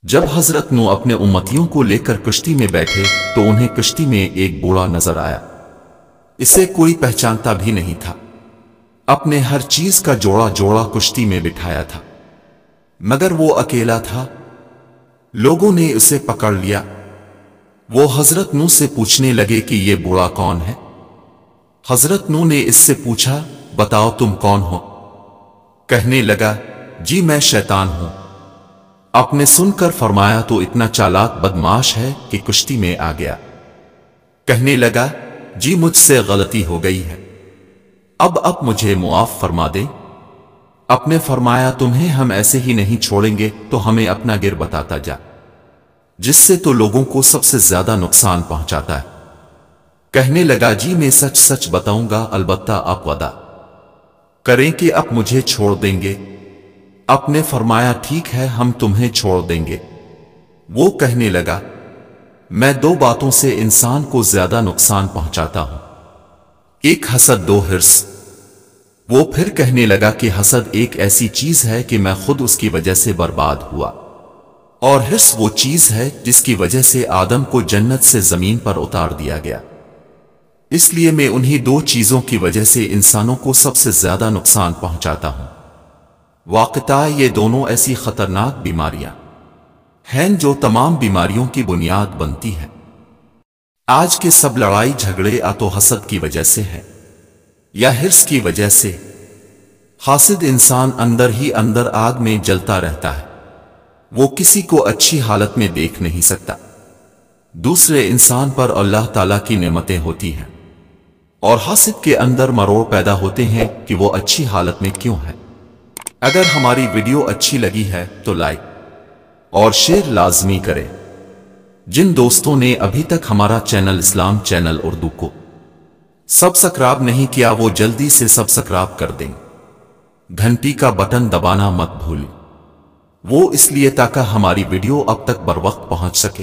جب حضرت نو اپنے امتیوں کو لے کر کشتی میں بیٹھے تو انہیں کشتی میں ایک بوڑھا نظر آیا۔ اسے کوئی پہچانتا بھی نہیں تھا۔ اپنے ہر چیز کا جوڑا جوڑا کشتی میں بٹھایا تھا، مگر وہ اکیلا تھا۔ لوگوں نے اسے پکڑ لیا۔ وہ حضرت نو سے پوچھنے لگے کہ یہ بوڑھا کون ہے؟ حضرت نو نے اس سے پوچھا، بتاؤ تم کون ہو؟ کہنے لگا، جی میں شیطان ہوں۔ آپ نے سن کر فرمایا تو اتنا چالاک بدماش ہے کہ کشتی میں آ گیا۔ کہنے لگا، جی مجھ سے غلطی ہو گئی ہے، اب مجھے معاف فرما دے۔ آپ نے فرمایا تمہیں ہم ایسے ہی نہیں چھوڑیں گے تو ہمیں اپنا گر بتاتا جا، جس سے تو لوگوں کو سب سے زیادہ نقصان پہنچاتا ہے۔ کہنے لگا، جی میں سچ سچ بتاؤں گا، البتہ آپ وعدہ کریں کہ اب مجھے چھوڑ دیں گے۔ آپ نے فرمایا ٹھیک ہے، ہم تمہیں چھوڑ دیں گے۔ وہ کہنے لگا، میں دو باتوں سے انسان کو زیادہ نقصان پہنچاتا ہوں، ایک حسد، دو حرص۔ وہ پھر کہنے لگا کہ حسد ایک ایسی چیز ہے کہ میں خود اس کی وجہ سے برباد ہوا، اور حرص وہ چیز ہے جس کی وجہ سے آدم کو جنت سے زمین پر اتار دیا گیا۔ اس لیے میں انہی دو چیزوں کی وجہ سے انسانوں کو سب سے زیادہ نقصان پہنچاتا ہوں۔ واقعتاً یہ دونوں ایسی خطرناک بیماریاں ہیں جو تمام بیماریوں کی بنیاد بنتی ہیں۔ آج کے سب لڑائی جھگڑے یا تو حسد کی وجہ سے ہے یا حرص کی وجہ سے۔ حاسد انسان اندر ہی اندر آگ میں جلتا رہتا ہے، وہ کسی کو اچھی حالت میں دیکھ نہیں سکتا۔ دوسرے انسان پر اللہ تعالیٰ کی نعمتیں ہوتی ہیں، اور حاسد کے اندر مروڑ پیدا ہوتے ہیں کہ وہ اچھی حالت میں کیوں ہے۔ اگر ہماری ویڈیو اچھی لگی ہے تو لائک اور شیئر لازمی کریں۔ جن دوستوں نے ابھی تک ہمارا چینل اسلام چینل اردو کو سبسکرائب نہیں کیا وہ جلدی سے سبسکرائب کر دیں۔ گھنٹی کا بٹن دبانا مت بھولیں، وہ اس لیے تاکہ ہماری ویڈیو اب تک بر وقت پہنچ سکے۔